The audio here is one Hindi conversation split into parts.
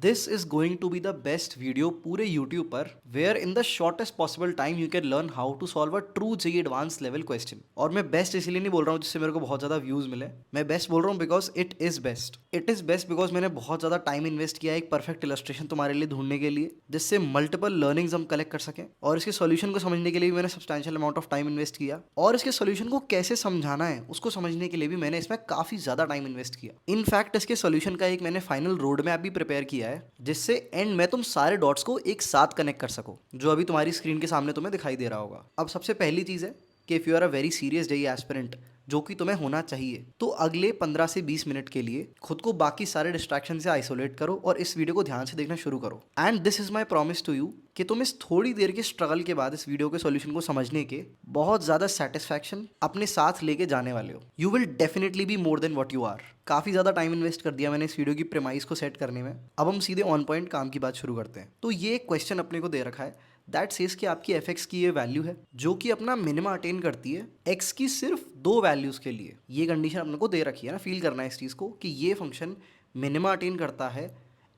This is going to be the best video पूरे YouTube पर where in the shortest possible time you can learn how to solve a true JEE advanced level question. और मैं बेस्ट इसलिए नहीं बोल रहा हूँ जिससे मेरे को बहुत ज़्यादा व्यूज़ मिले, मैं बेस्ट बोल रहा हूँ because it is best. It is best because मैंने बहुत ज़्यादा टाइम इन्वेस्ट किया है एक परफेक्ट इलस्ट्रेशन तुम्हारे लिए ढूंढने के लिए जिससे मल्टीपल लर्निंग्स हम कलेक्ट कर सकें, और इसके सोल्यूशन को समझने के लिए भी मैंने substantial amount of time invest किया, और इसके सोल्यूशन को कैसे समझाना है उसको समझने के लिए भी मैंने इसमें काफ़ी ज़्यादा टाइम इन्वेस्ट किया. इनफैक्ट इसके सोल्यूशन का एक मैंने फाइनल रोड मैप भी प्रिपेयर किया है जिससे एंड में तुम सारे डॉट्स को एक साथ कनेक्ट कर सको, जो अभी तुम्हारी स्क्रीन के सामने तुम्हें दिखाई दे रहा होगा. अब सबसे पहली चीज़ है कि if you are a very serious JEE aspirant, जो कि तुम्हें होना चाहिए, तो अगले 15 से 20 मिनट के लिए खुद को बाकी सारे डिस्ट्रैक्शन से आइसोलेट करो और इस वीडियो को ध्यान से देखना शुरू करो. And this is my promise to you कि तुम इस थोड़ी देर के स्ट्रगल के बाद इस वीडियो के सॉल्यूशन को समझने के बहुत ज़्यादा सेटिस्फैक्शन अपने साथ लेके जाने वाले हो. You will definitely be more than what you are. काफ़ी ज़्यादा टाइम इन्वेस्ट कर दिया मैंने इस वीडियो की प्रेमाइज को सेट करने में. अब हम सीधे ऑन पॉइंट काम की बात शुरू करते हैं. तो ये क्वेश्चन अपने को दे रखा है दैट सेज कि आपकी एफ एक्स की ये वैल्यू है जो कि अपना मिनिमा अटेन करती है एक्स की सिर्फ दो वैल्यूज़ के लिए. ये कंडीशन अपने को दे रखी है ना, फील करना है इस चीज़ को कि ये फंक्शन मिनिमा अटेन करता है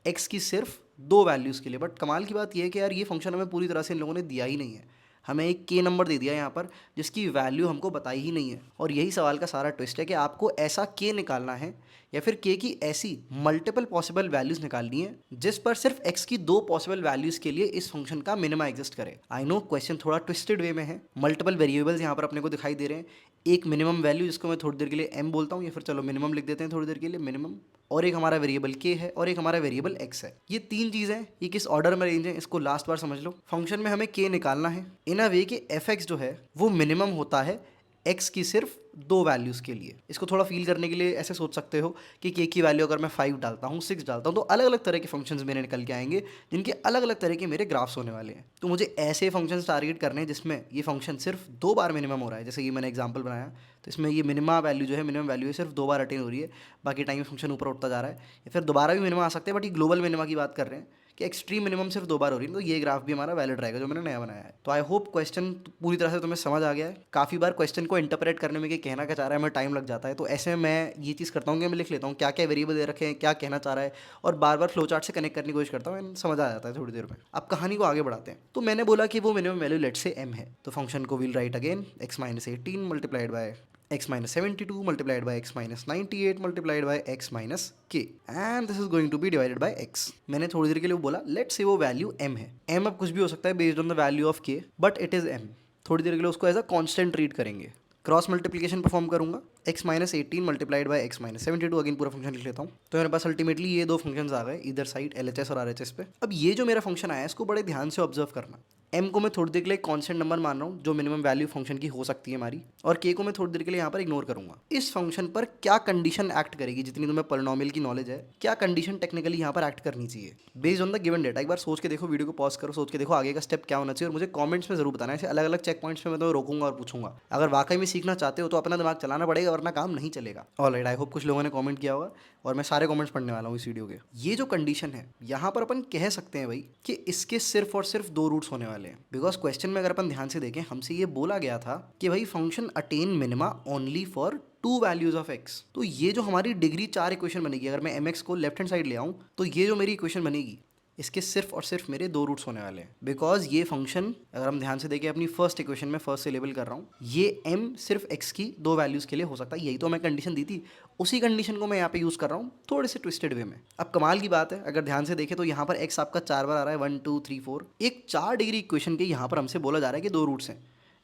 एक्स की सिर्फ दो वैल्यूज़ के लिए. बट कमाल की बात यह है कि यार ये फंक्शन हमें पूरी तरह से इन लोगों ने दिया ही नहीं है. हमें एक के नंबर दे दिया यहाँ पर जिसकी वैल्यू हमको बताई ही नहीं है. और यही सवाल का सारा ट्विस्ट है कि आपको ऐसा के निकालना है या फिर के की ऐसी मल्टीपल पॉसिबल वैल्यूज़ निकालनी है जिस पर सिर्फ एक्स की दो पॉसिबल वैल्यूज़ के लिए इस फंक्शन का मिनिमा एग्जिस्ट करे. आई नो क्वेश्चन थोड़ा ट्विस्टेड वे में है. मल्टीपल वेरिएबल्स यहाँ पर अपने को दिखाई दे रहे हैं. एक मिनिमम वैल्यू जिसको मैं थोड़ी देर के लिए एम बोलता हूँ, या फिर चलो मिनिमम लिख देते हैं थोड़ी देर के लिए मिनिमम, और एक हमारा वेरिएबल के है और एक हमारा वेरिएबल एक्स है. ये तीन चीज़ें ये किस ऑर्डर में रेंज है इसको लास्ट बार समझ लो. फंक्शन में हमें के निकालना है इन अ वे कि एफ एक्स जो है वो मिनिमम होता है एक्स की सिर्फ दो वैल्यूज़ के लिए. इसको थोड़ा फील करने के लिए ऐसे सोच सकते हो कि के की वैल्यू अगर मैं 5 डालता हूँ 6 डालता हूँ तो अलग अलग तरह के फंक्शंस मेरे निकल के आएंगे जिनके अलग अलग तरह के मेरे ग्राफ्स होने वाले हैं. तो मुझे ऐसे फंक्शंस टारगेट करने हैं जिसमें ये फंक्शन सिर्फ दो बार मिनिमम हो रहा है. जैसे ये मैंने एग्जांपल बनाया तो इसमें ये मिनिमम वैल्यू जो है मिनिमम वैल्यू है सिर्फ दो बार अटेन हो रही है, बाकी टाइम में फंक्शन ऊपर उठता जा रहा है. या फिर दोबारा भी मिनिमम आ सकते हैं बट ये ग्लोबल मिनिमा की बात कर रहे हैं कि एक्सट्रीम मिनिमम सिर्फ दो बार हो रही है. तो ये ग्राफ भी हमारा वैलिड रहेगा जो मैंने नया बनाया है. तो आई होप क्वेश्चन पूरी तरह से तुम्हें समझ आ गया है. काफ़ी बार क्वेश्चन को इंटरप्रेट करने में कि कहना क्या चाह रहा है हमें टाइम लग जाता है, तो ऐसे में मैं ये चीज़ करता हूँ कि मैं लिख लेता हूँ क्या क्या वेरिएबल दे रखे हैं, क्या कहना चाह रहा है, और बार बार फ्लो चार्ट से कनेक्ट करने की कोशिश करता हूँ. समझ आ जाता है थोड़ी देर में. अब कहानी को आगे बढ़ाते हैं. तो मैंने बोला कि वो मिनिमम वैल्यू लेट से एम है, तो फंक्शन को will write again x minus 18 multiplied by x minus 72 multiplied by x minus 98 multiplied by x minus k and this is going to be divided by x. मैंने थोड़ी देर के लिए बोला लेट्स से वो वैल्यू m है. m अब कुछ भी हो सकता है based on the value of k but it is m. थोड़ी देर के लिए उसको एज अ कांस्टेंट ट्रीट करेंगे. क्रॉस मल्टीप्लिकेशन परफॉर्म करूंगा x minus 18 multiplied by x minus 72. Again पूरा फंक्शन लिख लेता हूँ. तो मेरे पास अल्टीमेटली ये दो फंक्शंस आ गए इधर साइड LHS और RHS पे. अब ये जो मेरा फंक्शन आया है इसको बड़े ध्यान से ऑब्जर्व करना. m को मैं थोड़ी देर के लिए कांस्टेंट नंबर मान रहा हूँ जो मिनिमम वैल्यू फंक्शन की हो सकती है हमारी, और k को मैं थोड़ी देर के लिए यहाँ पर इग्नोर करूंगा. इस फंक्शन पर क्या कंडीशन एक्ट करेगी, जितनी तुम्हें पॉलिनॉमियल की नॉलेज है, क्या कंडीशन टेक्निकली यहाँ पर एक्ट करनी चाहिए based on the given data. एक बार सोच के देखो, वीडियो को पॉज करो, सोच के देखो आगे का स्टेप क्या होना चाहिए, और मुझे कमेंट्स में जरूर बताना. ऐसे अलग अलग चेक पॉइंट्स में मैं तुम्हें रोकूंगा और पूछूंगा. अगर वाकई में सीखना चाहते हो तो अपना दिमाग चलाना पड़ेगा वरना काम नहीं चलेगा. ऑलराइट, आई होप कुछ लोगों ने कमेंट किया होगा और मैं सारे कमेंट्स पढ़ने वाला हूँ इस वीडियो के. ये जो कंडीशन है यहाँ पर अपन कह सकते हैं भाई कि इसके सिर्फ और सिर्फ दो रूट्स होने वाले हैं. बिकॉज क्वेश्चन में अगर अपन ध्यान से देखें हमसे ये बोला गया था कि भाई function attain minima only for to values of x. तो ये जो हमारी डिग्री 4 इक्वेशन बनेगी, अगर मैं mx को लेफ्ट हैंड साइड ले आऊँ तो ये जो मेरी इक्वेशन बनेगी इसके सिर्फ और सिर्फ मेरे दो रूट्स होने वाले हैं. बिकॉज ये फंक्शन अगर हम ध्यान से देखें अपनी फर्स्ट इक्वेशन में फर्स्ट से लेबल कर रहा हूँ, ये m सिर्फ x की दो वैल्यूज़ के लिए हो सकता है. यही तो मैं कंडीशन दी थी, उसी कंडीशन को मैं यहाँ पे यूज़ कर रहा हूँ थोड़े से ट्विस्टेड वे में. अब कमाल की बात है अगर ध्यान से देखें तो यहाँ पर x आपका 4 बार आ रहा है 1 2 3 4. एक 4 डिग्री इक्वेशन के यहाँ पर हमसे बोला जा रहा है कि दो रूट्स हैं.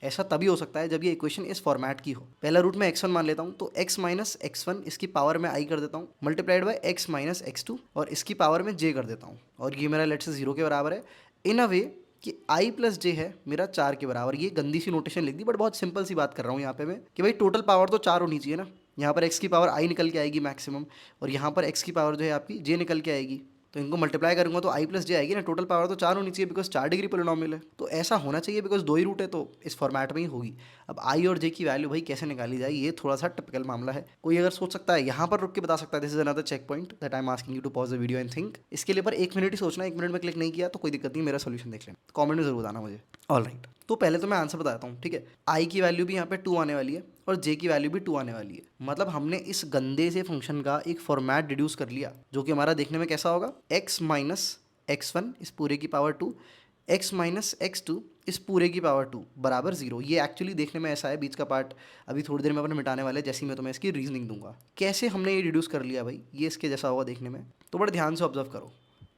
ऐसा तभी हो सकता है जब ये इक्वेशन इस फॉर्मेट की हो. पहला रूट मैं x1 मान लेता हूँ, तो x माइनस x1 इसकी पावर में i कर देता हूँ multiplied by x minus x2 और इसकी पावर में j कर देता हूँ, और ये मेरा लेट से 0 के बराबर है. इन अ वे कि i प्लस j है मेरा 4 के बराबर. ये गंदी सी नोटेशन लिख दी बट बहुत सिंपल सी बात कर रहा हूँ यहाँ पे मैं कि भाई टोटल पावर तो 4 होनी चाहिए ना. यहाँ पर x की पावर i निकल के आएगी मैक्सिमम, और यहाँ पर x की पावर जो है आपकी j निकल के आएगी. तो इनको मल्टीप्लाई करूंगा तो i प्लस जे आएगी ना. टोटल पावर तो 4 होनी चाहिए बिकॉज 4 डिग्री पोलिनोमियल है. तो ऐसा होना चाहिए बिकॉज दो ही रूट है तो इस फॉर्मेट में ही होगी. अब i और j की वैल्यू भाई कैसे निकाली जाए ये थोड़ा सा टिपिकल मामला है. कोई अगर सोच सकता है यहाँ पर रुक के बता सकता है. This is another check point that I am asking you to pause the video and think. इसके लिए पर 1 मिनट ही सोचना. 1 मिनट में क्लिक नहीं किया तो कोई दिक्कत नहीं, मेरा सोल्यूशन देख लेना. कॉमेंट में जरूर बताना मुझे. ऑल राइट, तो पहले तो मैं आंसर बताता हूँ, ठीक है। आई की वैल्यू भी यहाँ पे 2 आने वाली है और जे की वैल्यू भी 2 आने वाली है। मतलब हमने इस गंदे से फंक्शन का एक फॉर्मेट डिड्यूस कर लिया जो कि हमारा देखने में कैसा होगा, x माइनस x1 इस पूरे की पावर 2, x माइनस x2 इस पूरे की पावर 2 बराबर 0। ये एक्चुअली देखने में ऐसा है, बीच का पार्ट अभी थोड़ी देर में अपन मिटाने वाले, जैसे ही मैं तुम्हें इसकी रीजनिंग दूंगा। कैसे हमने ये डिड्यूस कर लिया भाई, ये इसके जैसा होगा देखने में। तो बड़े ध्यान से ऑब्जर्व करो,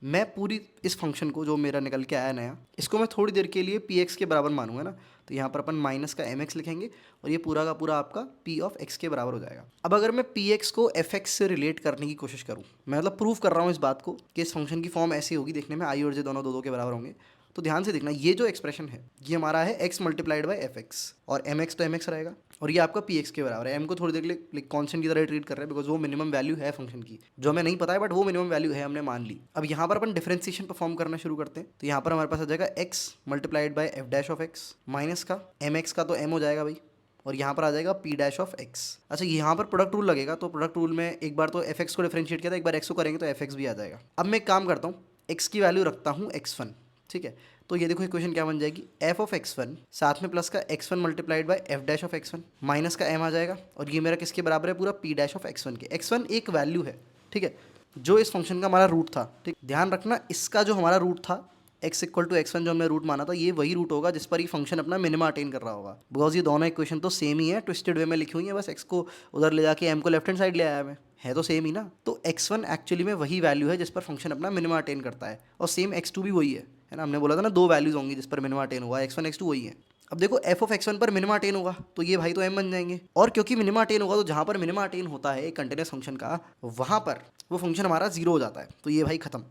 मैं पूरी इस फंक्शन को जो मेरा निकल के आया नया, इसको मैं थोड़ी देर के लिए पी एक्स के बराबर मानूंगा ना, तो यहाँ पर अपन माइनस का एम एक्स लिखेंगे और ये पूरा का पूरा आपका पी ऑफ एक्स के बराबर हो जाएगा। अब अगर मैं पी एक्स को एफ एक्स से रिलेट करने की कोशिश करूँ, मैं मतलब प्रूव कर रहा हूँ इस बात को कि इस फंक्शन की फॉर्म ऐसी होगी देखने में, आई और जे दोनों दो दो के बराबर होंगे। तो ध्यान से देखना, ये जो एक्सप्रेशन है ये हमारा है x multiplied by F x, और एम एक्स तो एम एक्स रहेगा और ये आपका पी एक्स के बराबर है। एम को थोड़ी देर के लिए कॉन्स्टेंट की तरह ट्रीट कर रहे हैं बिकॉज वो मिनिमम वैल्यू है फंक्शन की, जो हमें नहीं पता है बट वो मिनिमम वैल्यू है, हमने मान ली। अब यहाँ पर अपन डिफरेंशिएशन परफॉर्म करना शुरू करते हैं। तो यहाँ पर हमारे पास आ जाएगा x multiplied by F dash of x minus का एम एक्स का तो m हो जाएगा भाई, और यहाँ पर आ जाएगा p डैश ऑफ x। अच्छा, यहाँ पर प्रोडक्ट रूल लगेगा, तो प्रोडक्ट रूल में एक बार तो एफ एक्स को डिफरेंशिएट किया था, एक बार x को करेंगे तो एफ एक्स भी आ जाएगा। अब मैं एक काम करता हूँ, x की वैल्यू रखता हूँ x1, ठीक है। तो ये देखो इक्वेशन क्या बन जाएगी, f ऑफ x1 साथ में प्लस का x1 multiplied bye f dash of x1 minus का m आ जाएगा, और ये मेरा किसके बराबर है, पूरा p डैश ऑफ x1 के। x1 एक वैल्यू है, ठीक है, जो इस फंक्शन का हमारा रूट था, ठीक। ध्यान रखना, इसका जो हमारा रूट था x इक्वल टू x1 जो हमने रूट माना था, ये वही रूट होगा जिस पर ये फंक्शन अपना मिनिमा अटेन कर रहा होगा। बिकॉज ये दोनों इक्वेशन तो सेम ही है, ट्विस्टेड वे में लिखी हुई है, बस x को उधर ले जाके m को लेफ्ट हैंड साइड ले आया मैं, है तो सेम ही ना। तो x1 एक्चुअली में वही वैल्यू है जिस पर फंक्शन अपना मिनिमा अटेन करता है, और सेम x2 भी वही है ना। हमने बोला था ना दो वैल्यूज होंगी जिस पर मिनिमा अटेन होगा, x1 x2 वही है। अब देखो f ऑफ x1 पर मिनिमा अटेन होगा तो ये भाई तो m बन जाएंगे, और क्योंकि मिनिमा अटेन होगा तो जहाँ पर मिनिमा अटेन होता है एक कंटिन्यूस फंक्शन का, वहाँ पर वो फंक्शन हमारा जीरो हो जाता है, तो ये भाई खत्म।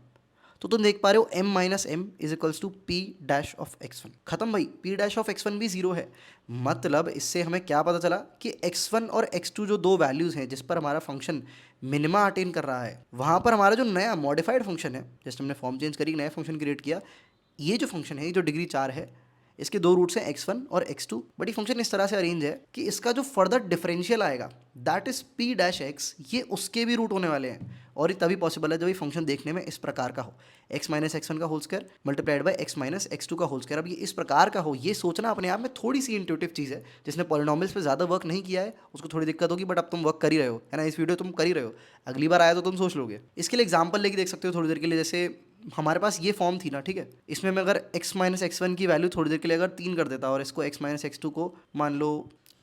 तो तुम देख पा रहे हो m minus M is equals to P dash of x1, खत्म भाई, p डैश ऑफ x1 भी जीरो है। मतलब इससे हमें क्या पता चला कि x1 और x2 जो दो वैल्यूज़ हैं जिस पर हमारा फंक्शन मिनिमा अटेन कर रहा है, वहाँ पर हमारा जो नया मॉडिफाइड फंक्शन है, जस्ट हमने फॉर्म चेंज करी, नया फंक्शन क्रिएट किया, ये जो फंक्शन है, ये जो डिग्री 4 है, इसके दो रूट्स हैं x1 और x2, बट ये फंक्शन इस तरह से अरेंज है कि इसका जो फर्दर डिफरेंशियल आएगा that is p dash x, ये उसके भी रूट होने वाले हैं, और ये तभी पॉसिबल है जब ये फंक्शन देखने में इस प्रकार का हो, x माइनस एक्स वन का whole square multiplied by x minus x2 का होल स्क्वायर। अब ये इस प्रकार का हो, ये सोचना अपने आप में थोड़ी सी इंट्यूटिव चीज़ है। जिसने पॉलिनॉमियल्स पे ज़्यादा वर्क नहीं किया है उसको थोड़ी दिक्कत होगी, बट अब तुम वर्क कर ही रहे हो, है ना, इस वीडियो तुम कर ही रहे हो, अगली बार आया तो तुम सोच लोगे। इसके लिए एग्जाम्पल लेके देख सकते हो थोड़ी देर के लिए, जैसे हमारे पास ये फॉर्म थी ना, ठीक है, इसमें मैं अगर x माइनस x1 की वैल्यू थोड़ी देर के लिए अगर 3 कर देता और इसको x माइनस x2 को मान लो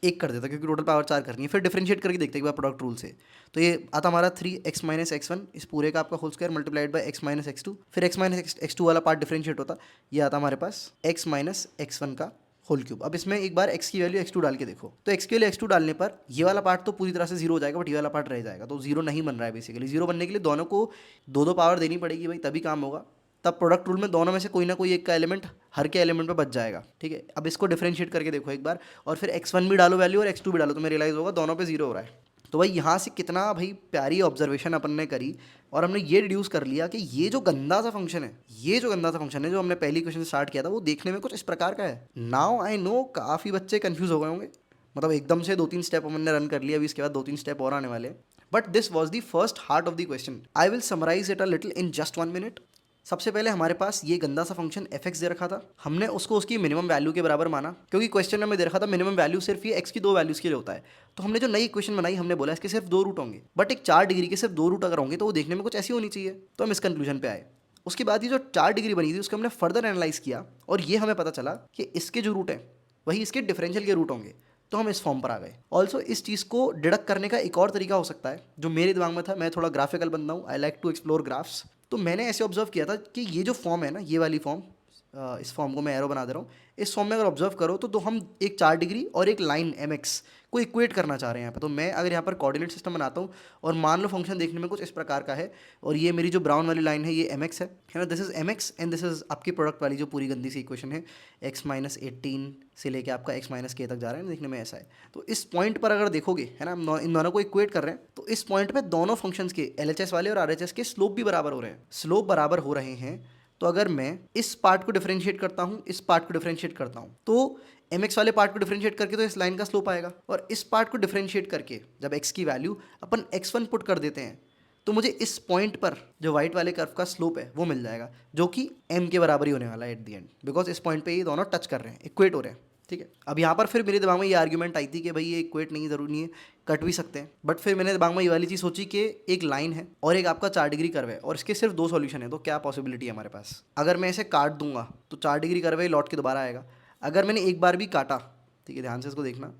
1 कर देता, क्योंकि टोटल पावर 4 करनी है, फिर डिफरेंशिएट करके देखते एक बार प्रोडक्ट रूल से, तो ये आता हमारा 3x माइनस x1 इस पूरे का आपका whole square multiplied by x minus x2, फिर x माइनस x2 वाला पार्ट डिफरेंशिएट होता, ये आता हमारे पास x माइनस x1 का होल क्यूब। अब इसमें एक बार x की वैल्यू x2 डाल के देखो, तो x की वैल्यू x2 डालने पर ये वाला पार्ट तो पूरी तरह से जीरो हो जाएगा, बट ये वाला पार्ट रह जाएगा, तो जीरो नहीं बन रहा है। बेसिकली जीरो बनने के लिए दोनों को दो दो पावर देनी पड़ेगी भाई, तभी काम होगा। तब प्रोडक्ट रूल में दोनों में से कोई ना कोई एक का एलिमेंट हर के एलिमेंट पे बच जाएगा, ठीक है। अब इसको डिफरेंशिएट करके देखो एक बार, और फिर x1 भी डालो वैल्यू और x2 भी डालो, तो मैं रियलाइज होगा दोनों पे जीरो हो रहा है। तो भाई यहाँ से कितना भाई प्यारी ऑब्जर्वेशन अपन ने करी, और हमने ये डिड्यूस कर लिया कि ये जो गंदा सा फंक्शन है, ये जो गंदा सा फंक्शन है जो हमने पहली क्वेश्चन से स्टार्ट किया था, वो देखने में कुछ इस प्रकार का है। नाउ आई नो काफ़ी बच्चे कन्फ्यूज हो गए होंगे, मतलब एकदम से 2-3 स्टेप हमने रन कर लिया, अभी इसके बाद 2-3 स्टेप और आने वाले हैं, but this was the first heart of the question. I will summarise it a little in just 1 minute. सबसे पहले हमारे पास ये गंदा सा फंक्शन एफ एक्स दे रखा था, हमने उसको उसकी मिनिमम वैल्यू के बराबर माना, क्योंकि क्वेश्चन में हमें दे रखा था मिनिमम वैल्यू सिर्फ ये एक्स की दो वैल्यूज के लिए होता है। तो हमने जो नई इक्वेशन बनाई, हमने बोला इसके सिर्फ दो रूट होंगे, बट एक 4 डिग्री के सिर्फ दो रूट अगर होंगे तो वो देखने में कुछ ऐसी होनी चाहिए, तो हम इस कंक्लूजन पे आए। उसके बाद ये जो 4 डिग्री बनी थी उसको हमने फर्दर एनालाइज किया, और ये हमें पता चला कि इसके जो रूट हैं वही इसके डिफरेंशियल के रूट होंगे, तो हम इस फॉर्म पर आ गए। ऑल्सो इस चीज़ को डिडक्ट करने का एक और तरीका हो सकता है जो मेरे दिमाग में था, मैं थोड़ा ग्राफिकल बंदा हूँ, I like to explore graphs. तो मैंने ऐसे ऑब्जर्व किया था कि ये जो फॉर्म है ना, ये वाली फॉर्म, इस फॉर्म को मैं एरो बना दे रहा हूँ, इस फॉर्म में अगर ऑब्जर्व करो तो हम एक 4 डिग्री और एक लाइन एम एक्स को इक्वेट करना चाह रहे हैं यहाँ पे। तो मैं अगर यहाँ पर कोऑर्डिनेट सिस्टम बनाता हूँ, और मान लो फंक्शन देखने में कुछ इस प्रकार का है, और ये मेरी जो ब्राउन वाली लाइन है ये एम एक्स है ना, this is M X, and this is आपकी प्रोडक्ट वाली जो पूरी गंदी सी इक्वेशन है, x माइनस 18 से लेके आपका x माइनस के तक जा रहा है, देखने में ऐसा है। तो इस पॉइंट पर अगर देखोगे, है ना, हम इन दोनों को इक्वेट कर रहे हैं, तो इस पॉइंट पे दोनों फंक्शंस के LHS वाले और RHS के स्लोप भी बराबर हो रहे हैं, स्लोप बराबर हो रहे हैं। तो अगर मैं इस पार्ट को डिफरेंशिएट करता हूँ, इस पार्ट को डिफरेंशिएट करता हूँ, तो mx वाले पार्ट को डिफरेंशिएट करके तो इस लाइन का स्लोप आएगा, और इस पार्ट को डिफरेंशिएट करके जब x की वैल्यू अपन x1 पुट कर देते हैं, तो मुझे इस पॉइंट पर जो वाइट वाले कर्व का स्लोप है वो मिल जाएगा, जो कि m के बराबर ही होने वाला है एट द एंड, बिकॉज इस पॉइंट पे ये दोनों टच कर रहे हैं, इक्वेट हो रहे हैं। ठीक है, अब यहाँ पर फिर मेरे दिमाग में ये आर्ग्यूमेंट आई थी कि भाई ये इक्वेट नहीं जरूरी नहीं है, कट भी सकते हैं। बट फिर मैंने दिमाग में ये वाली चीज़ सोची कि एक लाइन है और एक आपका 4 डिग्री कर्व है और इसके सिर्फ 2 सॉल्यूशन है, तो क्या पॉसिबिलिटी है हमारे पास। अगर मैं इसे काट दूंगा तो 4 डिग्री कर्व है, लौट के दोबारा आएगा। अगर मैंने एक बार भी काटा, ठीक है ध्यान से इसको देखना,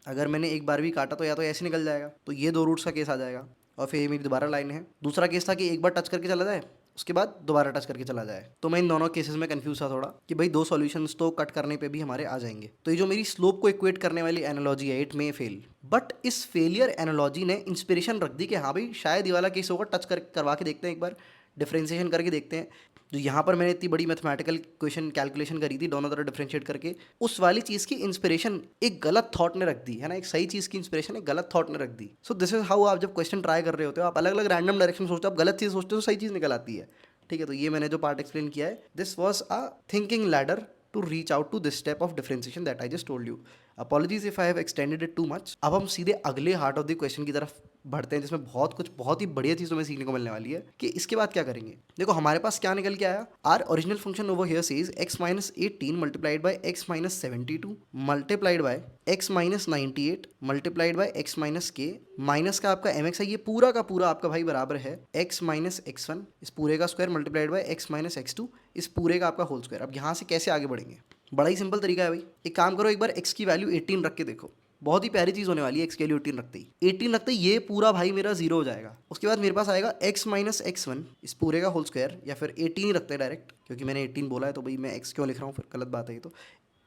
अगर मैंने एक बार भी काटा तो या तो ऐसे निकल जाएगा, तो ये 2 रूट्स का केस आ जाएगा और फिर ये मेरी दोबारा लाइन है। दूसरा केस था कि एक बार टच करके चला जाए, उसके बाद दोबारा टच करके चला जाए। तो मैं इन दोनों केसेस में कंफ्यूज था थोड़ा कि भाई 2 सॉल्यूशंस तो कट करने पे भी हमारे आ जाएंगे। तो ये जो मेरी स्लोप को इक्वेट करने वाली एनालॉजी है, इट मे फेल। बट इस फेलियर एनालॉजी ने इंस्पिरेशन रख दी कि हाँ भाई शायद ये वाला केस होगा, टच करवा के देखते हैं एक बार, डिफ्रेंसिएशन करके देखते हैं। जो यहाँ पर मैंने इतनी बड़ी मैथमेटिकल क्वेश्चन कैलकुलेशन करी थी दोनों तरफ डिफरेंशिएट करके, उस वाली चीज़ की इंस्पिरेशन एक गलत थॉट ने रख दी है ना, एक सही चीज़ की इंस्पिरेशन एक गलत थॉट ने रख दी। सो दिस इज हाउ आप जब क्वेश्चन ट्राई कर रहे होते हो, आप अलग अलग रैंडम डायरेक्शन सोचते हो, आप गलत चीज़ सोचते हो तो सही चीज़ निकल आती है। ठीक है, तो ये मैंने जो पार्ट एक्सप्लेन किया है, this was a thinking ladder to reach out to this step of differentiation that I just told you. Apologies if I have extended it too much. अब हम सीधे अगले हार्ट ऑफ द क्वेश्चन की तरफ बढ़ते हैं, जिसमें बहुत ही बढ़िया चीज़ तुम्हें सीखने को मिलने वाली है कि इसके बाद क्या करेंगे। देखो हमारे पास क्या निकल के आया, our original function over here says x minus 18 multiplied by x minus 72 multiplied by x minus 98 multiplied by x minus k minus का आपका mx है, ये पूरा का पूरा आपका भाई बराबर है x माइनस x1 इस पूरे का square multiplied by x minus x2 इस पूरे का आपका होल स्क्वायर। अब यहाँ से कैसे आगे बढ़ेंगे, बड़ा ही सिंपल तरीका है भाई। एक काम करो, एक बार x की वैल्यू 18 रख के देखो, बहुत ही प्यारी चीज़ होने वाली है। x की वैल्यू 18 रखते ही 18 रखते ही ये पूरा भाई मेरा 0 हो जाएगा। उसके बाद मेरे पास आएगा x माइनस x1 इस पूरे का होल स्क्वायर, या फिर 18 ही रखते हैं डायरेक्ट, क्योंकि मैंने 18 बोला है तो भाई मैं x क्यों लिख रहा हूँ, फिर गलत बात है ये तो।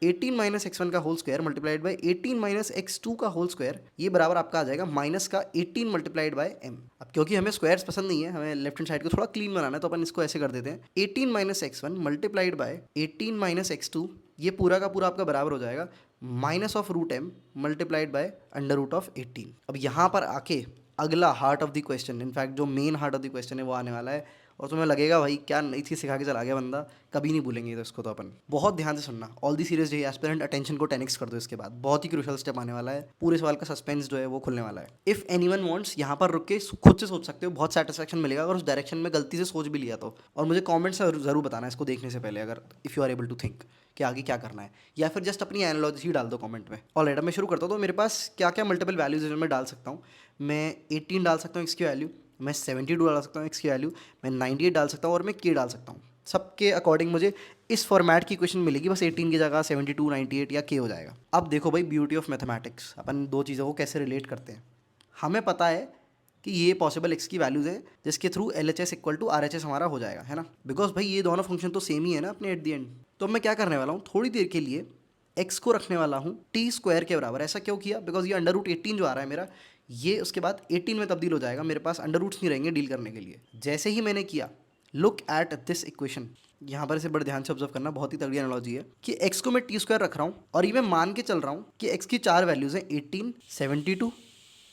18 माइनस x1 का whole square multiplied by 18 minus x2 का होल स्क्वायर, ये बराबर आपका आ जाएगा माइनस का 18 मल्टीप्लाइड बाय m। अब क्योंकि हमें स्क्वायर्स पसंद नहीं है, हमें लेफ्ट हैंड साइड को थोड़ा क्लीन बनाना है, तो अपन इसको ऐसे कर देते हैं 18 minus x1 multiplied by 18 minus x2, ये पूरा का पूरा आपका बराबर हो जाएगा minus of root m multiplied by under root of 18। अब यहाँ पर आके अगला heart of the question, in fact जो main heart of the question है वो आने वाला है, और तुम्हें लगेगा भाई क्या नई चीज़ सिखा के चला गया बंदा, कभी नहीं भूलेंगे तो इसको। तो अपन बहुत ध्यान से सुनना, all the serious J aspirant attention को 10x कर दो। इसके बाद बहुत ही क्रूशियल स्टेप आने वाला है, पूरे सवाल का सस्पेंस जो है वो खुलने वाला है। इफ़ एनीवन वांट्स, यहाँ पर रुक के खुद से सोच सकते हो, बहुत सेटिस्फैक्शन मिलेगा अगर उस डायरेक्शन में गलती से सोच भी लिया तो। और मुझे कॉमेंट्स में ज़रूर बताना इसको देखने से पहले, अगर if you are able to think कि आगे क्या करना है, या फिर जस्ट अपनी एनालॉजी डाल दो कमेंट में। ऑलराइट, अब मैं शुरू करता हूँ। तो मेरे पास क्या क्या मल्टीपल वैल्यूज मैं डाल सकता हूँ, मैं 18 डाल सकता हूँ x की वैल्यू, मैं 72 डाल सकता हूँ x की वैल्यू, मैं 98 डाल सकता हूँ और मैं k डाल सकता हूँ। सबके अकॉर्डिंग मुझे इस फॉर्मेट की क्वेश्चन मिलेगी, बस 18 की जगह 72, 98 या k हो जाएगा। अब देखो भाई ब्यूटी ऑफ मैथमेटिक्स, अपन दो चीज़ों को कैसे रिलेट करते हैं। हमें पता है कि ये पॉसिबल x की वैल्यूज़ हैं जिसके through LHS equal to RHS हमारा हो जाएगा, है ना, बिकॉज भाई ये दोनों फंक्शन तो सेम ही है ना अपने एट दी एंड। तो मैं क्या करने वाला हूँ, थोड़ी देर के लिए x को रखने वाला हूँ t स्क्वायर के बराबर। ऐसा क्यों किया, बिकॉज ये अंडर रूट 18 जो आ रहा है मेरा, ये उसके बाद 18 में तब्दील हो जाएगा, मेरे पास अंडर रूट्स नहीं रहेंगे डील करने के लिए। जैसे ही मैंने किया, लुक एट दिस इक्वेशन, यहाँ पर इसे बड़े ध्यान से ऑब्जर्व करना, बहुत ही तगड़ी एनालॉजी है कि x को मैं t स्क्वायर रख रहा हूँ और ये मैं मान के चल रहा हूँ कि x की 4 वैल्यूज़ हैं 18, 72,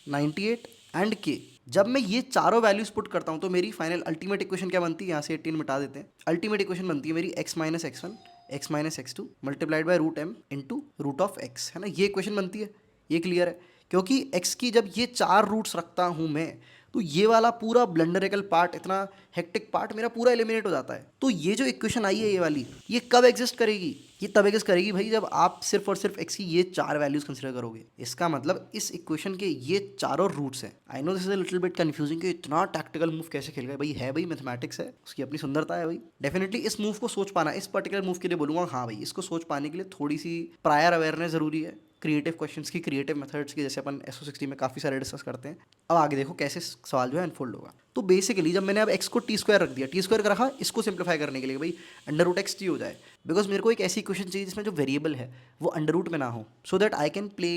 98 एंड k। जब मैं ये चारों वैल्यूज पुट करता हूँ तो मेरी फाइनल अल्टीमेट इक्वेशन क्या बनती है, यहाँ से 18 मिटा देते हैं, अल्टीमेट इक्वेशन बनती है मेरी x minus x1 x minus x2 multiplied by root m into root of x, है ना, ये इक्वेशन बनती है। ये क्लियर है, क्योंकि x की जब ये 4 रूट्स रखता हूँ मैं, तो ये वाला पूरा ब्लंडरेकल पार्ट, इतना हेक्टिक पार्ट मेरा पूरा एलिमिनेट हो जाता है। तो ये जो इक्वेशन आई है ये वाली, ये कब एग्जिस्ट करेगी, ये तब एग्जिस्ट करेगी भाई जब आप सिर्फ और सिर्फ x की ये 4 वैल्यूज कंसिडर करोगे। इसका मतलब इस इक्वेशन के ये चारों रूट्स हैं। I know this is a little bit confusing कि इतना टैक्टिकल मूव कैसे खेल गए भाई, है भाई मैथमेटिक्स है, उसकी अपनी सुंदरता है भाई। डेफिनेटली इस मूव को सोच पाना, इस पर्टिकुलर मूव के लिए बोलूँगा हाँ भाई, इसको सोच पाने के लिए थोड़ी सी प्रायर अवेयरनेस ज़रूरी है, क्रिएटिव क्वेश्चंस की, क्रिएटिव मेथड्स की, जैसे अपन SO60 में काफ़ी सारे डिस्कस करते हैं। अब आगे देखो कैसे सवाल जो है अनफोल्ड होगा। तो बेसिकली जब मैंने अब x को t स्क्वायर रख दिया, t स्क्वायर रखा इसको सिंप्लीफाई करने के लिए भाई अंडर रूट x t हो जाए, बिकॉज मेरे को एक ऐसी इक्वेशन चाहिए जिसमें जो वेरिएबल है वो अंडर रूट में ना हो, so that I can play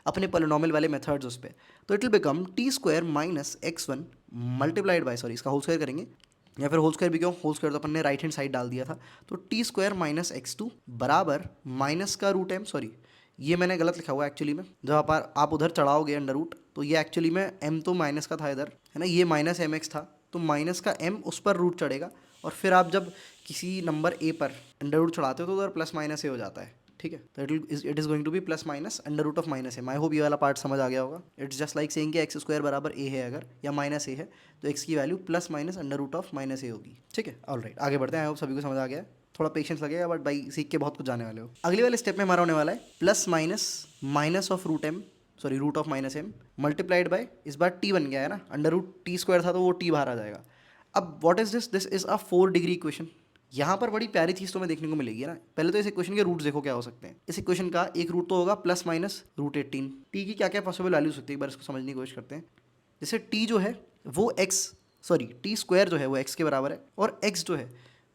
अपने पोलिनोमियल वाले मेथड्स उस पर। तो it will become t square minus x1 multiplied bye, sorry इसका होल स्क्वायर करेंगे, या फिर होल स्क्वायर भी क्यों, होल स्क्वायर तो अपन ने राइट हैंड साइड डाल दिया था, तो t स्क्वायर माइनस x2 बराबर माइनस का रूट m, सॉरी ये मैंने गलत लिखा हुआ है एक्चुअली में, जब आप उधर चढ़ाओगे अंडर रूट तो ये एक्चुअली में m तो माइनस का था इधर, है ना, ये माइनस mx था, तो माइनस का m उस पर रूट चढ़ेगा, और फिर आप जब किसी नंबर a पर अंडर रूट चढ़ाते हो तो उधर प्लस माइनस ए हो जाता है। ठीक है, तो it is going to be plus minus under root of minus M. I hope ये वाला पार्ट समझ आ गया होगा। इट्स जस्ट लाइक सेइंग कि एक्स स्क्वायर बराबर ए है अगर, या माइनस ए है, तो एक्स की value plus minus under root of minus a होगी। ठीक है, ऑलराइट, आगे बढ़ते हैं। आई होप सभी को समझ आ गया है। थोड़ा पेशेंस लगेगा, बट भाई सीख के बहुत कुछ जाने वाले हो। अगले वाले स्टेप में हमारा होने वाला है plus minus minus of root M, sorry root of minus M multiplied by, इस बार टी बन गया है ना, अंडर रूट टी स्क्वायर था तो वो टी बाहर आ जाएगा। अब what is this is a 4 degree equation. यहाँ पर बड़ी प्यारी चीज़ तो मैं देखने को मिलेगी ना। पहले तो इस इक्वेशन के रूट्स देखो क्या हो सकते हैं। इस इक्वेशन का एक रूट तो होगा प्लस माइनस रूट 18। टी की क्या क्या पॉसिबल वैल्यू सकती है, एक बार इसको समझने की कोशिश करते हैं। जैसे टी जो है वो एक्स, सॉरी टी स्क्वायर जो है वो एक्स के बराबर है, और एक्स जो है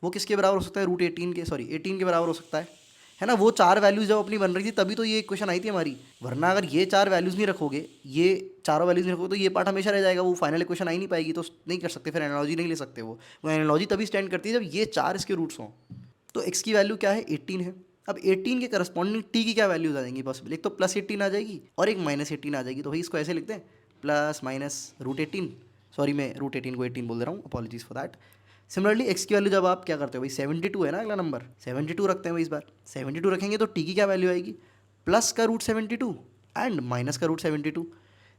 वो किसके बराबर हो सकता है, रूट 18 के, सॉरी 18 के बराबर हो सकता है ना। वो 4 वैल्यूज जब अपनी बन रही थी तभी तो ये इक्वेशन आई थी हमारी, वरना अगर ये 4 वैल्यूज नहीं रखोगे, ये चारों वैल्यूज नहीं रखोगे, तो ये पार्ट हमेशा रह जाएगा, वो फाइनल इक्वेशन आई नहीं पाएगी। तो नहीं कर सकते, फिर एनालॉजी नहीं ले सकते। वो एनालॉजी तभी स्टैंड करती है जब ये 4 इसके रूट्स हों। तो एक्स की वैल्यू क्या है, 18 है। अब 18 के करस्पॉन्डिंग टी की क्या वैल्यूज आ जाएंगी पॉसिबल, एक तो प्लस 18 आ जाएगी और एक माइनस 18 आ जाएगी। तो भाई इसको ऐसे लिखते हैं प्लस माइनस रूट 18, सॉरी मैं रूट 18 को 18 बोल दे रहा हूँ, apologies for that. Similarly x की वैल्यू जब आप क्या करते हो भाई, 72 है ना अगला नंबर, 72 रखते हैं भाई। इस बार 72 रखेंगे तो टी की क्या वैल्यू आएगी, प्लस का रूट 72 एंड माइनस का रूट 72।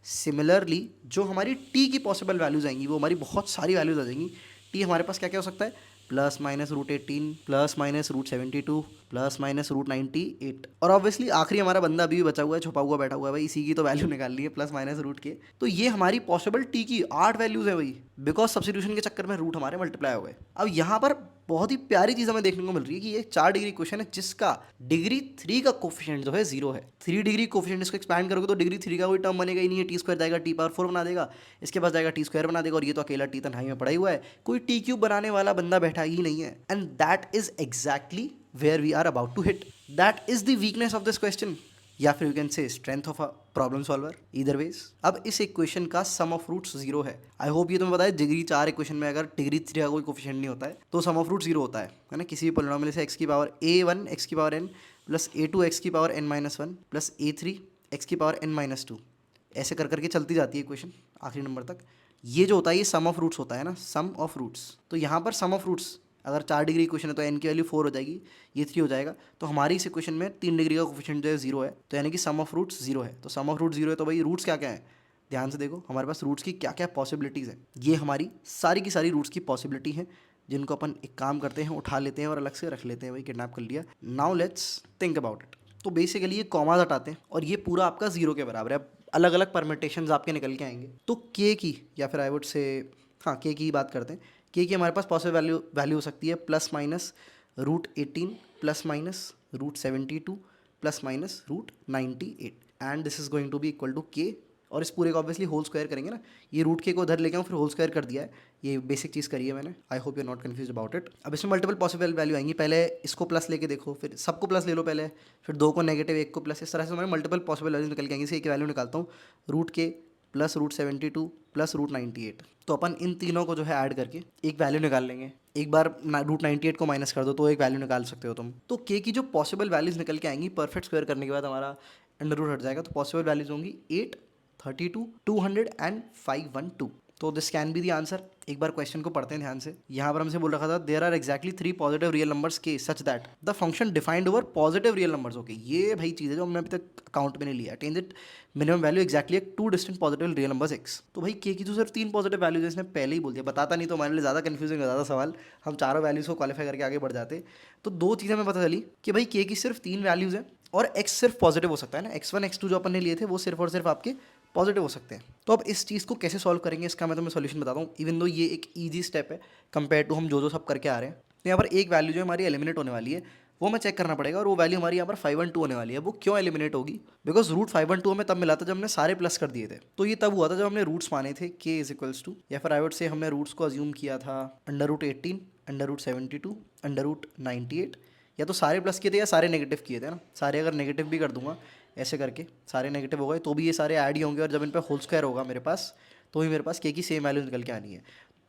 सिमिलरली जो हमारी टी की पॉसिबल वैल्यूज आएंगी वो हमारी बहुत सारी वैल्यूज आ जाएंगी। टी हमारे पास क्या क्या हो सकता है, plus minus root 18, plus minus root 72, plus minus root 98, और ऑब्वियसली आखिरी हमारा बंदा अभी भी बचा हुआ है, छुपा हुआ बैठा हुआ है भाई, इसी की तो वैल्यू निकालनी है प्लस माइनस रूट के। तो ये हमारी पॉसिबल टी की 8 वैल्यूज है भाई, बिकॉज सब्सिट्यूशन के चक्कर में रूट हमारे मल्टीप्लाई हो गए। अब यहाँ पर बहुत ही प्यारी चीज़ हमें देखने को मिल रही है कि ये 4 डिग्री क्वेश्चन है जिसका डिग्री 3 का कोफिशिएंट जो है 0 है। 3 डिग्री कोफिशिएंट, इसको एक्सपैंड करोगे तो डिग्री 3 का कोई टर्म बनेगा ही नहीं है। टी स्क्वायर जाएगा टी पावर 4 बना देगा, इसके पास जाएगा टी स्क्वायर बना देगा, और ये तो अकेला टी तन्हाई में पड़ा ही हुआ है, कोई टी क्यूब बनाने वाला बंदा बैठा ही नहीं है। And that is exactly where we are about to hit, that is the weakness of this question, या फिर you can say strength of a problem solver, either ways. अब इस इक्वेशन का सम ऑफ रूट्स 0 है। आई होप ये तुम्हें पता है, डिग्री 4 इक्वेशन में अगर डिग्री 3 का कोई कोफिशिएंट नहीं होता है तो सम ऑफ रूट 0 होता है ना। किसी भी पॉलिनोमियल से एक्स की पावर a1 एक्स की power n plus a2 x की power n-1 plus a3 x की पावर n-2, ऐसे कर करके चलती जाती है इक्वेशन आखिरी नंबर तक। ये जो होता है ये सम ऑफ रूट्स होता है ना, सम ऑफ रूट्स। तो यहाँ पर सम ऑफ रूट्स अगर 4 डिग्री इक्वेशन है तो n की वैल्यू 4 हो जाएगी, ये 3 हो जाएगा। तो हमारी इस इक्वेशन में 3 डिग्री का कोफिशिएंट जो है 0 है, तो यानी कि सम ऑफ रूट्स 0 है। तो सम ऑफ रूट 0 है तो भाई रूट्स क्या क्या है, ध्यान से देखो हमारे पास रूट्स की क्या क्या पॉसिबिलिटीज़ है। ये हमारी सारी की सारी रूट्स की पॉसिबिलिटी है, जिनको अपन एक काम करते हैं, उठा लेते हैं और अलग से रख लेते हैं भाई, किडनैप कर लिया। Now let's think about it. तो बेसिकली ये कॉमाज हटाते हैं और ये पूरा आपका 0 के बराबर है। अब अलग अलग परमिटेशंस आपके निकल के आएंगे। तो के की, या फिर आई वुड से हाँ के की बात करते हैं। के की हमारे पास पॉसिबल वैल्यू हो सकती है plus minus root 18 plus minus root 72 plus minus root 98, and this is going to be equal to K. और इस पूरे को ऑब्वियसली होल स्क्वायर करेंगे ना, ये रूट के को उधर लेके आऊँ फिर होल स्क्वायर कर दिया है, ये बेसिक चीज़ करी है मैंने। I hope you not confuse about it. अब इसमें मल्टीपल पॉसिबल वैल्यू आएंगी, पहले इसको प्लस लेके देखो, फिर सबको प्लस ले लो पहले, फिर 2 को नेगेटिव, 1 को प्लस, इस तरह से हमारे मल्टीपल पॉसिबल वैल्यूज निकल के आएंगी। इसे एक वैल्यू निकालता हूँ, रूट के प्लस रूट 72 प्लस रूट 98। तो अपन इन तीनों को जो है ऐड करके एक वैल्यू निकाल लेंगे। एक बार रूट 98 को माइनस कर दो तो एक वैल्यू निकाल सकते हो तुम। तो के की जो पॉसिबल वैल्यूज निकल के आएंगी, परफेक्ट स्क्वायर करने के बाद हमारा अंडर रूट हट जाएगा, तो पॉसिबल वैल्यूज होंगी 8, 32, 200 एंड 512। तो this can be the answer. एक बार क्वेश्चन को पढ़ते हैं ध्यान से। यहाँ पर हमसे बोल रखा था there are exactly 3 positive real numbers के such that the function defined over positive real numbers. Okay, ये भाई चीज़ है जो हमने अभी तक अकाउंट में नहीं लिया। Attain that minimum value exactly 2 distinct positive real numbers x. तो भाई के की तो सिर्फ 3 पॉजिटिव वैल्यूज है, इसने पहले ही बोल दिया। बताता नहीं तो हमारे लिए ज़्यादा कन्फ्यूजिंग हो जाता सवाल, हम चारों वैल्यूज को क्वालिफाई करके आगे बढ़ जाते। तो 2 चीज़ें हमें पता चली कि भाई के की सिर्फ 3 वैल्यूज है और एक्स सिर्फ पॉजिटिव हो सकता है ना। x1 x2 जो अपन ने लिए थे वो सिर्फ और सिर्फ आपके पॉजिटिव हो सकते हैं। तो अब इस चीज़ को कैसे सॉल्व करेंगे इसका मैं तुम्हें सॉल्यूशन बताता हूँ। इवन दो ये एक ईजी स्टेप है कंपेयर टू हम जो सब करके आ रहे हैं। तो यहाँ पर एक वैल्यू जो हमारी एलिमिनेट होने वाली है वो हमें चेक करना पड़ेगा, और वो वैल्यू हमारी यहाँ पर 512 होने वाली है। वो क्यों एलिमिनेट होगी, बिकॉज रूट 512 हमें तब मिला था जब हमने सारे प्लस कर दिए थे। तो ये तब हुआ था जब हमने रूट्स माने थे k इज इक्वल्स टू, या फिर आई वुड से हमने रूट्स को अज्यूम किया था under root 18, under root 72, under root 98, या तो सारे प्लस किए थे या सारे नेगेटिव किए थे ना। सारे अगर नेगेटिव भी कर दूंगा ऐसे करके, सारे नेगेटिव हो गए तो भी ये सारे ऐड ही होंगे, और जब इन पे होल स्क्वायर होगा मेरे पास तो ही मेरे पास के की सेम वैल्यू निकल के आनी है।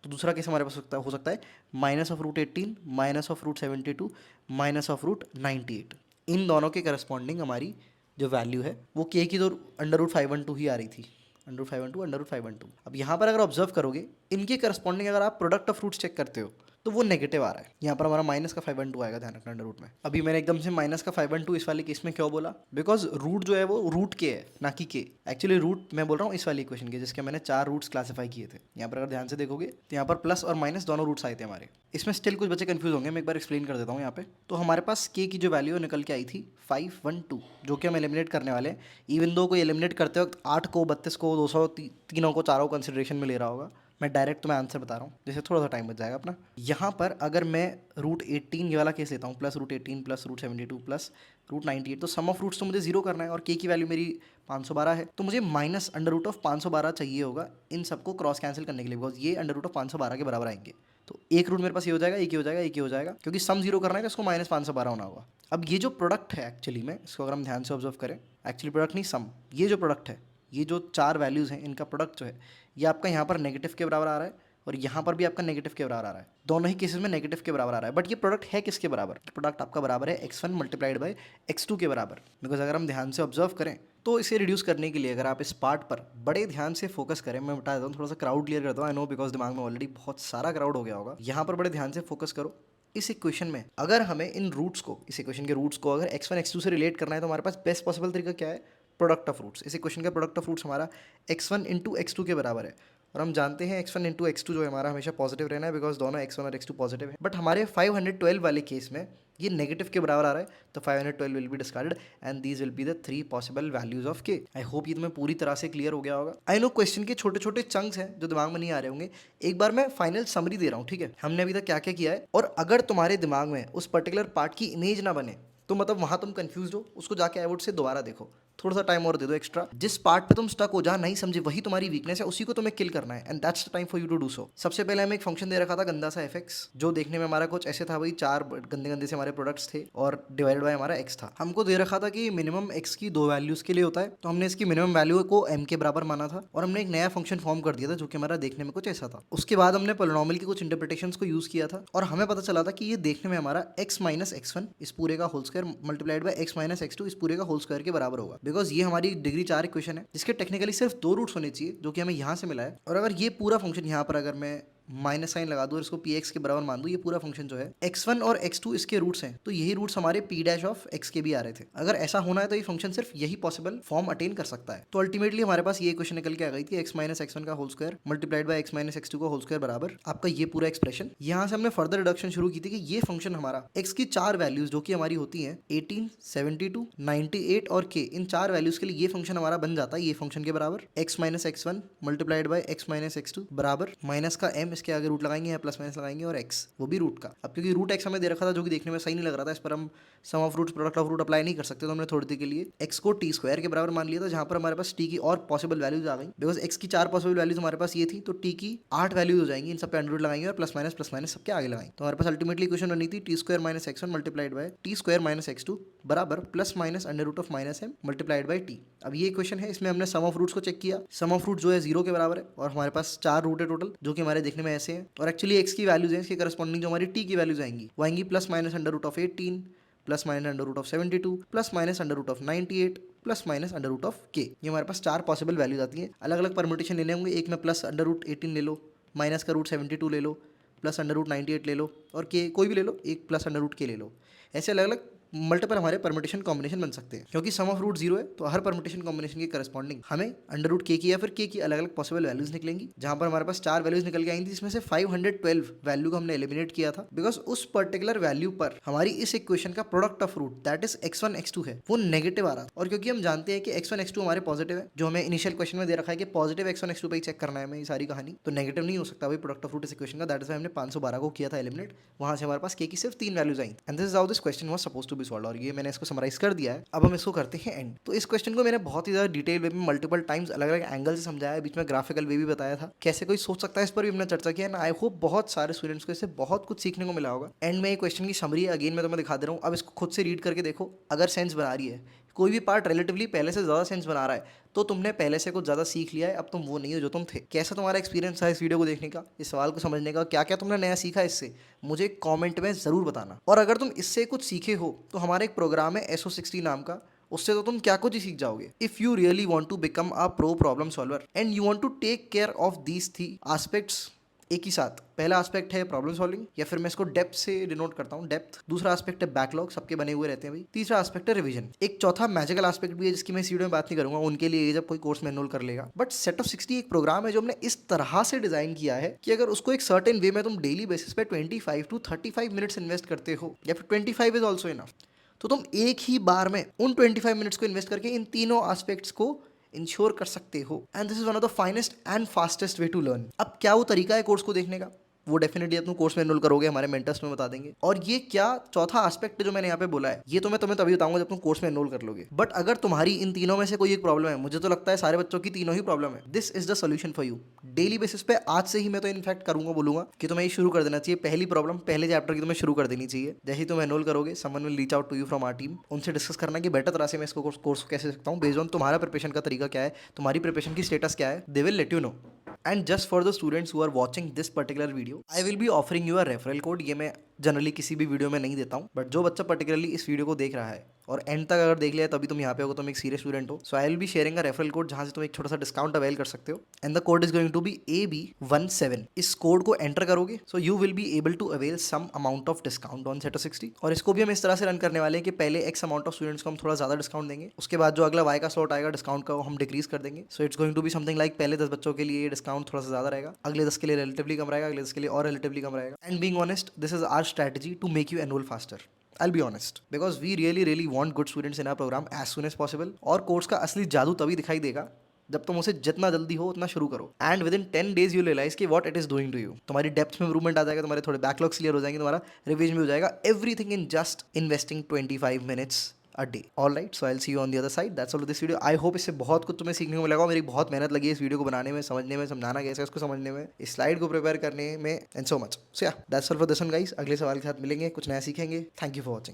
तो दूसरा केस हमारे पास हो सकता है minus of root 18 minus of root 72 minus of root 98। इन दोनों के करस्पॉन्डिंग हमारी जो वैल्यू है वो के की तो अंडर रूट 512 ही आ रही थी, अंडर रूट 512 अंडर रूट 512। अब यहाँ पर अगर ऑब्जर्व करोगे इनके करस्पॉन्डिंग अगर आप प्रोडक्ट ऑफ रूट्स चेक करते हो तो वो नेगेटिव आ रहा है। यहाँ पर हमारा माइनस का 5/2 आएगा, ध्यान रखना अंडर रूट में। अभी मैंने एकदम से माइनस का 5/2 इस वाले केस में क्यों बोला, बिकॉज रूट जो है वो रूट के है ना कि के। एक्चुअली रूट मैं बोल रहा हूँ इस वाली इक्वेशन के, जिसके मैंने 4 रूट्स क्लासीफाई किए थे। यहाँ पर अगर ध्यान से देखोगे तो यहाँ पर प्लस और माइनस दोनों रूट्स आए थे हमारे। इसमें स्टिल कुछ बच्चे कंफ्यूज होंगे, मैं एक बार एक्सप्लेन कर देता हूँ यहाँ पे। तो हमारे पास के की जो वैल्यू निकल के आई थी 512, जो कि हम एलिमिनेट करने वाले हैं। इवन दो कोई एलिमिनेट करते वक्त 8 को 32 को 200 तीनों को चारों कंसिडरेशन में ले रहा होगा, मैं डायरेक्ट तुम्हें आंसर बता रहा हूँ, जैसे थोड़ा सा टाइम बच जाएगा अपना। यहाँ पर अगर मैं √18 ये वाला केस लेता हूँ, प्लस √18 प्लस √72 प्लस √98, तो सम ऑफ रूट्स तो मुझे जीरो करना है और के की वैल्यू मेरी 512 है, तो मुझे माइनस √512 चाहिए होगा इन सबको क्रॉस कैंसिल करने के लिए, बिकॉज ये √512 के बराबर आएंगे। तो एक रूट मेरे पास ये हो जाएगा, एक ही हो जाएगा, एक ही हो जाएगा, क्योंकि सम जीरो करना है तो इसको -512 होना होगा। अब ये जो प्रोडक्ट है एक्चुअली में, इसको अगर हम ध्यान से ऑब्जर्व करें, एक्चुअली प्रोडक्ट नहीं सम, ये जो प्रोडक्ट है, ये जो 4 वैल्यूज़ हैं इनका प्रोडक्ट जो है ये आपका यहाँ पर नेगेटिव के बराबर आ रहा है और यहाँ पर भी आपका नेगेटिव के बराबर आ रहा है। दोनों ही केसेस में नेगेटिव के बराबर आ रहा है, बट ये प्रोडक्ट है किसके बराबर? प्रोडक्ट आपका बराबर है x1 मल्टीप्लाइड बाय x2 के बराबर। बिकॉज अगर हम ध्यान से ऑब्जर्व करें तो इसे रिड्यूस करने के लिए अगर आप इस पार्ट पर बड़े ध्यान से फोकस करें, मैं बता देता हूँ, थोड़ा सा क्राउड क्लियर करता हूँ, आई नो, बिकॉज दिमाग में ऑलरेडी बहुत सारा क्राउड हो गया होगा। यहाँ पर बड़े ध्यान से फोकस करो। इस इक्वेशन में अगर हमें इन रूट्स को, इस इक्वेशन के रूट्स को अगर x1 x2 से रिलेट करना है तो हमारे पास बेस्ट पॉसिबल तरीका क्या है? Product of roots. इस इक्वेशन का प्रोडक्ट ऑफ रूट्स हमारा x1 इंटू x2 के बराबर है, और हम जानते हैं x1 इंटू x2 जो है हमारा हमेशा पॉजिटिव रहना है, बिकॉज दोनों x1 और x2 पॉजिटिव है। बट हमारे 512 वाले केस में ये नेगेटिव के बराबर आ रहा है, तो 512 will be discarded and these will be the 3 possible values of k. I hope ये तुम्हें पूरी तरह से क्लियर हो गया होगा। आई नो क्वेश्चन के छोटे छोटे चंक्स हैं जो दिमाग में नहीं आ रहे होंगे, एक बार मैं फाइनल समरी दे रहा हूँ, ठीक है? हमने अभी तक क्या क्या किया है, और अगर तुम्हारे दिमाग में उस पर्टिकुलर पार्ट की इमेज ना बने तो मतलब वहाँ तुम कंफ्यूज हो, उसको जाके आई वुड से दोबारा देखो, थोड़ा सा टाइम और दे दो एक्स्ट्रा। जिस पार्ट पे तुम स्टक हो, जहाँ नहीं समझे, वही तुम्हारी वीकनेस है, उसी को तुम्हें किल करना है, and that's the time for you to do so. सबसे पहले हमें एक फंक्शन दे रखा था गंदा सा fx, जो देखने में हमारा कुछ ऐसे था, भाई 4 गंदे गंदे से हमारे प्रोडक्ट्स थे और डिवाइडेड बाय हमारा x था। हमको दे रखा था कि मिनिमम x की 2 वैल्यूज के लिए होता है, तो हमने इसकी मिनिमम वैल्यू को m के बराबर माना था और हमने एक नया फंक्शन फॉर्म कर दिया था जो कि हमारा देखने में कुछ ऐसा था। उसके बाद हमने पोलिनोमियल की कुछ इंटरप्रिटेशंस को यूज किया था और हमें पता चला था कि ये देखने में हमारा x माइनस x1 इस पूरे का whole square multiplied by x minus x2 इस पूरे का होल स्क्वायर के बराबर होगा, बिकॉज ये हमारी डिग्री 4 इक्वेशन है जिसके टेक्निकली सिर्फ 2 रूट्स होने चाहिए, जो कि हमें यहाँ से मिला है। और अगर ये पूरा फंक्शन यहाँ पर अगर मैं माइनस साइन लगा दूँ और इसको px के बराबर मान दूँ, ये पूरा फंक्शन जो है x1 और x2 इसके रूट्स हैं, तो यही रूट्स हमारे p डैश ऑफ x के भी आ रहे थे। अगर ऐसा होना है तो ये फंक्शन सिर्फ यही पॉसिबल फॉर्म अटेन कर सकता है। तो अल्टीमेटली हमारे पास ये इक्वेशन निकल के आ गई थी, x माइनस x1 का whole square multiplied by x minus x2 का होल स्क्वायर बराबर आपका ये पूरा एक्सप्रेशन। यहाँ से हमने फर्दर रिडक्शन शुरू की थी कि ये फंक्शन हमारा x की 4 वैल्यूज जो कि हमारी होती हैं 18, 72, 98 और k, इन 4 वैल्यूज के लिए ये फंक्शन हमारा बन जाता है ये फंक्शन के बराबर x minus x1 multiplied by x minus x2 बराबर माइनस का m, इसके आगे रूट लगाएंगे, प्लस माइनस लगाएंगे, और x वो भी रूट का। अब क्योंकि रूट x हमें दे रखा था जो कि देखने में सही नहीं लग रहा था, इस पर हम sum of roots product of root apply नहीं कर सकते, तो हमने थोड़ी देर के लिए x को t स्क्वायर के बराबर मान लिया था, जहां पर हमारे पास t की और पॉसिबल वैल्यूज आ गई। बिकॉज x की 4 पॉसिबल वैल्यूज हमारे पास ये थी, तो t की 8 वैल्यूज हो जाएंगी, इन सब पे अंडर रूट लगाएंगे और प्लस माइनस सबके आगे लगाएंगे। तो हमारे पास अल्टीमेटली इक्वेशन बनी थी t square minus x1 multiplied by t square minus x2 बराबर plus minus under root of minus m multiplied by t। अब ये इक्वेशन है, इसमें हमने सम ऑफ रूट्स को चेक किया। सम ऑफ रूट जो है 0 के बराबर है और हमारे पास 4 रूट है टोटल, जो कि हमारे देखने में ऐसे हैं, और एक्चुअली x की वैल्यूज हैं, इसके करस्पॉन्डिंग जो हमारी t की वैल्यूज आएंगी वो आएंगी plus minus under root of 18 plus minus under root of 72 plus minus under root of 98 plus minus under root of K. ये हमारे पास 4 पॉसिबल वैल्यूज आती हैं। अलग अलग परम्यूटेशन लेने होंगे, एक में प्लस अंडर रूट 18 ले लो, माइनस का रूट 72 ले लो, प्लस अंडर रूट 98 ले लो, और के कोई भी ले लो, एक प्लस अंडर रूट के ले लो। ऐसे अलग अलग मल्टीपल हमारे परम्यूटेशन कॉम्बिनेशन बन सकते हैं। क्योंकि सम ऑफ रूट 0 है तो हर परम्यूटेशन कॉम्बिनेशन के करस्पॉन्डिंग हमें अंडर रूट के की या फिर के की अलग अलग पॉसिबल वैल्यूज निकलेंगी, जहां पर हमारे पास 4 वैल्यूज निकल के आई थी, जिसमें से 512 वैल्यू को हमने एलिमिनेट किया था, बिकॉज उस पर्टिकुलर वैल्यू पर हमारी इस इक्वेशन का product of root that is x1 x2 है, वो नेगेटिव आ रहा था। और क्योंकि हम जानते हैं कि x1 x2 हमारे पॉजिटिव है, जो हमें इनिशियल क्वेश्चन में दे रखा है कि पॉजिटिव x1 x2 पे ही चेक करना है हमें ये सारी कहानी, तो नेगेटिव नहीं हो सकता भाई प्रोडक्ट ऑफ रूट इस इक्वेशन का। दैट इज वाई हमने 512 को किया था एलिमिनेट, वहां से हमारे पास के की सिर्फ 3 वैल्यूज आई, and this is how this question was supposed to be solved. और ये मैंने इसको समराइज कर दिया है, अब हम इसको करते हैं एंड। तो इस क्वेश्चन को मैंने बहुत ही ज़्यादा डिटेल वे में मल्टीपल टाइम्स अलग अलग एंगल से समझाया है, बीच में ग्राफिकल वे भी बताया था, कैसे कोई सोच सकता है, इस पर भी हमने चर्चा किया है। आई होप बहुत सारे स्टूडेंट्स को इससे बहुत कुछ सीखने को मिला होगा। एंड में ये क्वेश्चन की समरी अगेन मैं तुम्हें दिखा दे रहा हूँ, अब इसको खुद से रीड करके देखो, अगर सेंस बना रही है, कोई भी पार्ट रिलेटिवली पहले से ज़्यादा सेंस बना रहा है, तो तुमने पहले से कुछ ज़्यादा सीख लिया है, अब तुम वो नहीं हो जो तुम थे। कैसा तुम्हारा एक्सपीरियंस था इस वीडियो को देखने का, इस सवाल को समझने का, क्या क्या तुमने नया सीखा इससे, मुझे कमेंट में ज़रूर बताना। और अगर तुम इससे कुछ सीखे हो तो हमारा एक प्रोग्राम है SO60 नाम का, उससे तो तुम क्या कुछ ही सीख जाओगे। If you really want to become a pro problem solver and you want to take care of these three aspects एक ही साथ। पहला एस्पेक्ट है प्रॉब्लम सॉल्विंग, या फिर मैं इसको डेप्थ से डिनोट करता हूँ, डेप्थ। दूसरा एस्पेक्ट है बैकलॉग, सबके बने हुए रहते हैं भाई। तीसरा एस्पेक्ट है रिवीजन। एक चौथा मैजिकल एस्पेक्ट भी है जिसकी मैं इस वीडियो में बात नहीं करूंगा, उनके लिए जब कोई कोर्स में एनरोल कर लेगा। बट सेट ऑफ 60 एक प्रोग्राम है जो हमने इस तरह से डिजाइन किया है कि अगर उसको एक सर्टेन वे में तुम डेली बेसिस पे 25 to 35 मिनट्स इन्वेस्ट करते हो, या फिर 25 इज ऑल्सो इनफ, तो तुम एक ही बार में उन 25 मिनट्स को इन्वेस्ट करके इन तीनों एस्पेक्ट्स को इंश्योर कर सकते हो। And this is one of the finest and fastest way to learn. अब क्या वो तरीका है कोर्स को देखने का, वो डेफिनेटली तुम कोर्स में एनरोल करोगे, हमारे मेंटर्स में बता देंगे। और ये क्या चौथा एस्पेक्ट जो मैंने यहाँ पे बोला है, ये तो मैं तुम्हें तभी बताऊंगा जब तुम कोर्स में एनरोल कर लोगे। बट अगर तुम्हारी इन तीनों में से कोई एक प्रॉब्लम है, मुझे तो लगता है सारे बच्चों की तीनों ही प्रॉब्लम है, this is the solution for you. Daily basis पे आज से ही मैं तो इनफैक्ट करूंगा, बोलूंगा कि तुम्हें ये शुरू कर देना चाहिए। पहली प्रॉब्लम पहले चैप्टर की तुम्हें शुरू कर देनी चाहिए। जैसे ही तुम एनरोल करोगे, someone will reach out to you from our team, उनसे डिस्कस करना कि बेटर तरह से मैं इसको कोर्स कैसे सकता हूँ, बेस्ड ऑन तुम्हारा प्रिपरेशन का तरीका क्या है, तुम्हारी प्रिपरेशन की स्टेटस क्या है। They will let you know. And just for the students who are watching this particular video, I will be offering you a referral code. ये मैं जनरली किसी भी वीडियो में नहीं देता हूँ, बट जो बच्चा पर्टिकुलरली इस वीडियो को देख रहा है और एंड तक अगर देख लिया तभी तुम यहाँ पे हो, तुम एक सीरियस स्टूडेंट हो, so I will be sharing a referral code जहाँ से तुम एक छोटा सा डिस्काउंट अवेल कर सकते हो। And the code is going to be AB17। इस कोड को एंटर करोगे so you will be able to avail some amount of discount on set of 60। और इसको भी हम इस तरह से रन करने वाले हैं कि पहले एक्स अमाउंट ऑफ स्टूडेंट्स को हम थोड़ा ज्यादा डिस्काउंट देंगे, उसके बाद जो अगला वाई का स्लॉट आएगा डिस्काउंट का वो हम डिक्रीज कर देंगे। So it's going to be something like पहले 10 बच्चों के लिए ये डिस्काउंट थोड़ा सा ज्यादा रहेगा, अगले 10 के लिए रिलेटिवली कम रहेगा, अगले 10 के लिए और रिलेटिवली कम रहेगा। And being honest, this is our strategy to make you enrol faster. I'll be honest, because we really want good students in our program as soon as possible. और कोर्स का असली जादू तभी दिखाई देगा जब तुम उसे जितना जल्दी हो उतना शुरू करो। And within 10 days you realise कि what it is doing to you. तुम्हारी डेप्थ में इंप्रूवमेंट आ जाएगा, तुम्हारे थोड़े बैकलॉग्स क्लियर हो जाएंगे, तुम्हारा रिवीजन भी हो जाएगा। Everything in just investing 25 minutes a day. All right, so I'll see you on the other side. That's all of this video. I hope इससे बहुत कुछ तुम्हें सीखने को मिलेगा। मेरी बहुत मेहनत लगी है इस वीडियो को बनाने में, समझने में, समझाना कैसे इसको समझने में, इस स्लाइड को प्रिपेयर करने में, and so much. So yeah that's all for this one guys. अगले सवाल के साथ मिलेंगे, कुछ नया सीखेंगे। Thank you for watching.